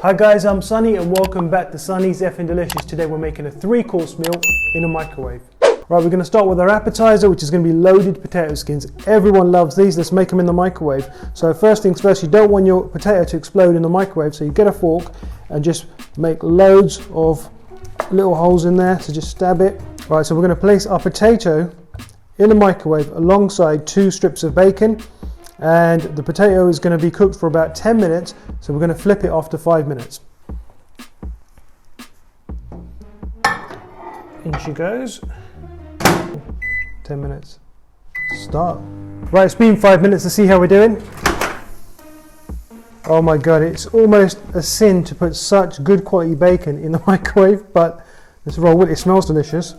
Hi guys, I'm Sunny and welcome back to Sunny's Effing Delicious. Today we're making a 3-course meal in a microwave. Right, we're going to start with our appetizer, which is going to be loaded potato skins. Everyone loves these. Let's make them in the microwave. So first things first, you don't want your potato to explode in the microwave, so you get a fork and just make loads of little holes in there, so just stab it. Right, so we're going to place our potato in the microwave alongside 2 strips of bacon, and the potato is going to be cooked for about 10 minutes, so we're going to flip it after 5 minutes. In she goes. 10 minutes. Start. Right, it's been 5 minutes to see how we're doing. Oh my god, it's almost a sin to put such good quality bacon in the microwave, but let's roll with it. It smells delicious.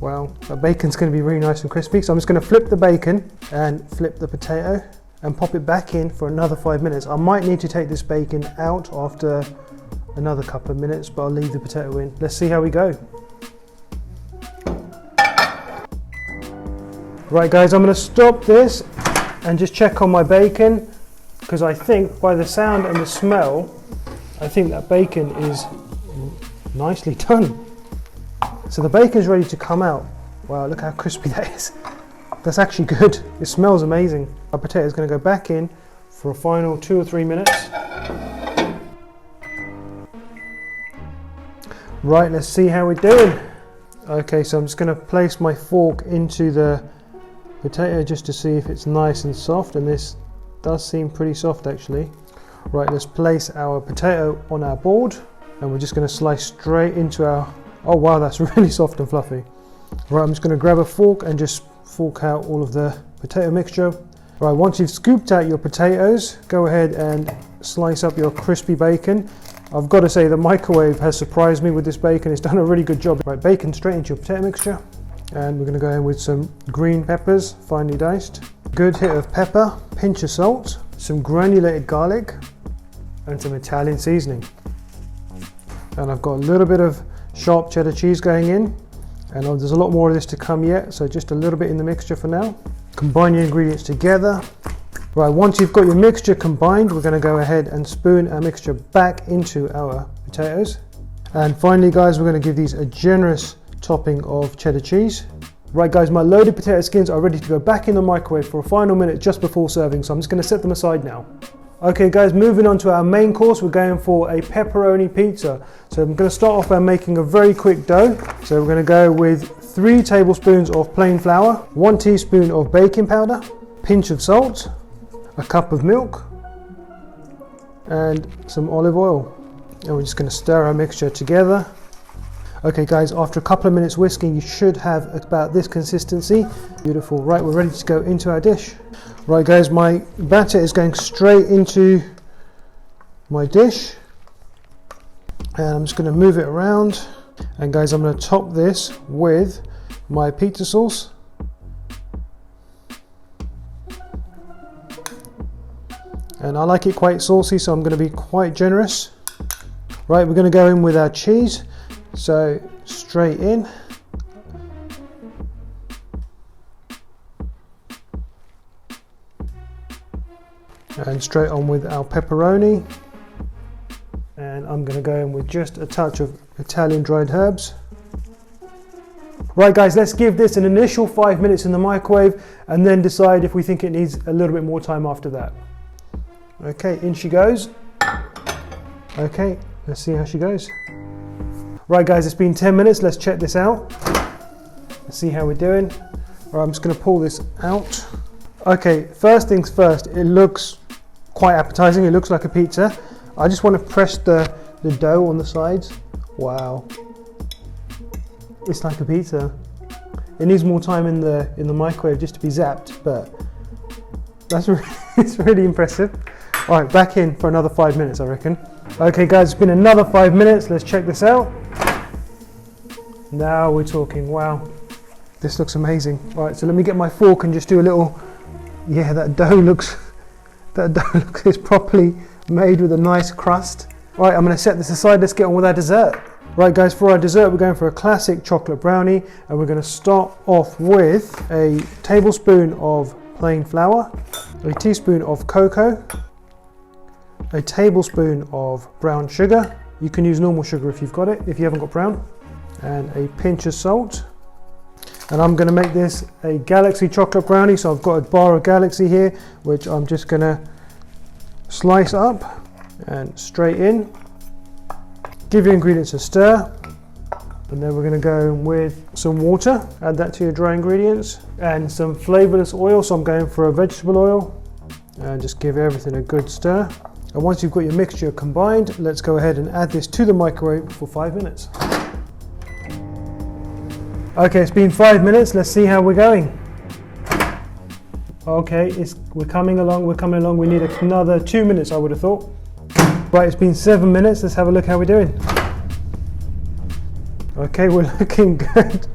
Wow, that bacon's going to be really nice and crispy. So I'm just going to flip the bacon and flip the potato and pop it back in for another 5 minutes. I might need to take this bacon out after another couple of minutes, but I'll leave the potato in. Let's see how we go. Right guys, I'm going to stop this and just check on my bacon, because I think by the sound and the smell, I think that bacon is nicely done. So the bacon's ready to come out. Wow, look how crispy that is. That's actually good. It smells amazing. Our potato is going to go back in for a final 2 or 3 minutes. Right, let's see how we're doing. Okay, so I'm just going to place my fork into the potato just to see if it's nice and soft, and this does seem pretty soft actually. Right, let's place our potato on our board, and we're just going to slice straight into our... Oh wow, that's really soft and fluffy. Right, I'm just going to grab a fork and just fork out all of the potato mixture. Right, once you've scooped out your potatoes, go ahead and slice up your crispy bacon. I've got to say the microwave has surprised me with this bacon. It's done a really good job. Right, bacon straight into your potato mixture. And we're going to go in with some green peppers, finely diced. Good hit of pepper, pinch of salt, some granulated garlic, and some Italian seasoning. And I've got a little bit of sharp cheddar cheese going in, and there's a lot more of this to come yet, so just a little bit in the mixture for now. Combine your ingredients together. Right, once you've got your mixture combined, we're going to go ahead and spoon our mixture back into our potatoes. And finally guys, we're going to give these a generous topping of cheddar cheese. Right guys, my loaded potato skins are ready to go back in the microwave for a final minute just before serving, so I'm just going to set them aside now. Okay guys, moving on to our main course, we're going for a pepperoni pizza. So I'm going to start off by making a very quick dough. So we're going to go with 3 tablespoons of plain flour, 1 teaspoon of baking powder, pinch of salt, a cup of milk, and some olive oil. And we're just going to stir our mixture together. Okay guys, after a couple of minutes whisking, you should have about this consistency. Beautiful. Right, we're ready to go into our dish. Right guys, my batter is going straight into my dish, and I'm just going to move it around. And guys, I'm going to top this with my pizza sauce. And I like it quite saucy, so I'm going to be quite generous. Right, we're going to go in with our cheese. So straight in. And straight on with our pepperoni. And I'm going to go in with just a touch of Italian dried herbs. Right guys, let's give this an initial 5 minutes in the microwave and then decide if we think it needs a little bit more time after that. Okay, in she goes. Okay, let's see how she goes. Right guys, it's been 10 minutes, let's check this out. Let's see how we're doing. Right, I'm just going to pull this out. Okay, first things first, it looks quite appetizing, it looks like a pizza. I just want to press the dough on the sides. Wow. It's like a pizza. It needs more time in the microwave just to be zapped, but it's really impressive. All right, back in for another 5 minutes, I reckon. Okay guys, it's been another 5 minutes, let's check this out. Now we're talking. Wow, this looks amazing. All right, so let me get my fork and just do a little... Yeah, that dough looks is properly made with a nice crust. All right, I'm going to set this aside. Let's get on with our dessert. Right guys, for our dessert we're going for a classic chocolate brownie, and we're going to start off with a tablespoon of plain flour, a teaspoon of cocoa, a tablespoon of brown sugar. You can use normal sugar if you've got it, if you haven't got brown, and a pinch of salt. And I'm going to make this a Galaxy chocolate brownie. So I've got a bar of Galaxy here, which I'm just going to slice up and straight in. Give your ingredients a stir. And then we're going to go with some water. Add that to your dry ingredients. And some flavourless oil. So I'm going for a vegetable oil. And just give everything a good stir. And once you've got your mixture combined, let's go ahead and add this to the microwave for 5 minutes. Okay, it's been 5 minutes. Let's see how we're going. Okay, we're coming along. We need another 2 minutes, I would have thought. Right, it's been 7 minutes. Let's have a look how we're doing. Okay, we're looking good.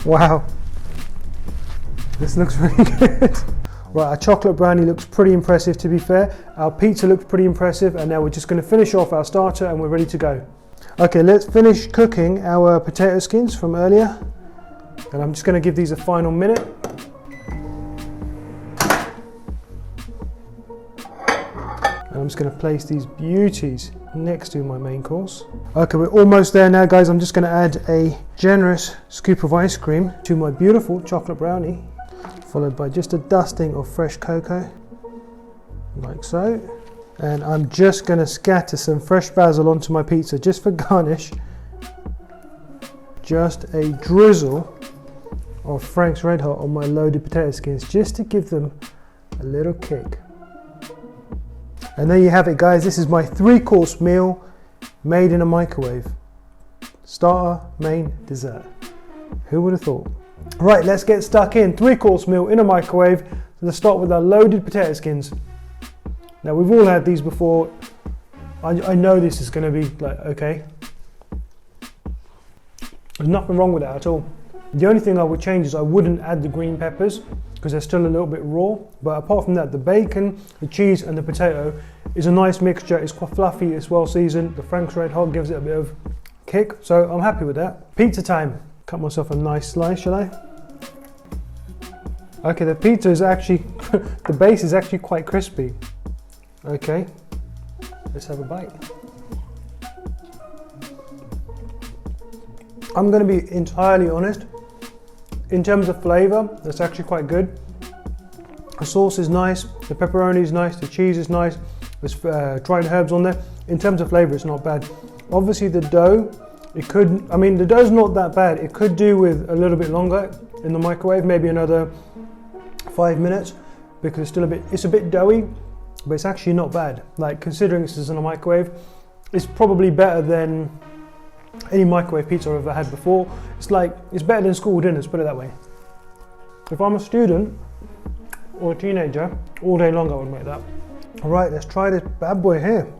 Wow, this looks really good. Right, our chocolate brownie looks pretty impressive, to be fair. Our pizza looks pretty impressive, and now we're just going to finish off our starter and we're ready to go. Okay, let's finish cooking our potato skins from earlier. And I'm just going to give these a final minute. And I'm just going to place these beauties next to my main course. Okay, we're almost there now, guys. I'm just going to add a generous scoop of ice cream to my beautiful chocolate brownie, followed by just a dusting of fresh cocoa, like so. And I'm just going to scatter some fresh basil onto my pizza just for garnish. Just a drizzle of Frank's Red Hot on my loaded potato skins, just to give them a little kick. And there you have it, guys. This is my 3-course meal made in a microwave. Starter, main, dessert. Who would have thought? Right, let's get stuck in. 3-course meal in a microwave. So let's start with our loaded potato skins. Now, we've all had these before. I know this is going to be like, okay. There's nothing wrong with that at all. The only thing I would change is I wouldn't add the green peppers because they're still a little bit raw. But apart from that, the bacon, the cheese and the potato is a nice mixture. It's quite fluffy, it's well seasoned. The Frank's Red Hot gives it a bit of kick. So I'm happy with that. Pizza time. Cut myself a nice slice, shall I? Okay, the pizza is actually, the base is actually quite crispy. Okay, let's have a bite. I'm going to be entirely honest. In terms of flavour, that's actually quite good. The sauce is nice, the pepperoni is nice, the cheese is nice, there's dried herbs on there. In terms of flavour, it's not bad. Obviously the dough, the dough's not that bad. It could do with a little bit longer in the microwave, maybe another 5 minutes, because it's a bit doughy, but it's actually not bad. Like, considering this is in a microwave, it's probably better than any microwave pizza I've ever had before. It's better than school dinners, put it that way. If I'm a student or a teenager, all day long I would make that. All right, let's try this bad boy here.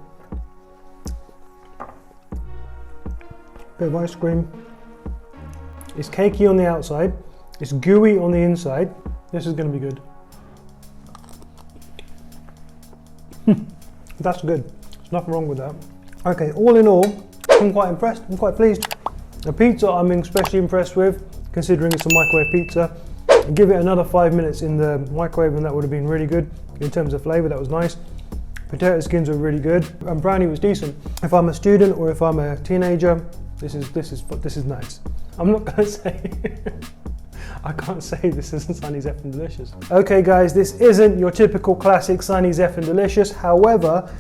Bit of ice cream. It's cakey on the outside. It's gooey on the inside. This is going to be good. That's good. There's nothing wrong with that. Okay, all in all, I'm quite impressed. I'm quite pleased. The pizza I'm especially impressed with, considering it's a microwave pizza. Give it another 5 minutes in the microwave and that would have been really good. In terms of flavour, that was nice. Potato skins were really good, and brownie was decent. If I'm a student or if I'm a teenager, this is nice. I'm not gonna say. I can't say this isn't Sunny's effing delicious. Okay, guys, this isn't your typical classic Sunny's effing delicious. However,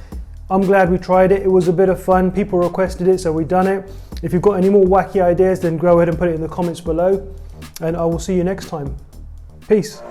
I'm glad we tried it. It was a bit of fun. People requested it, so we've done it. If you've got any more wacky ideas, then go ahead and put it in the comments below. And I will see you next time. Peace.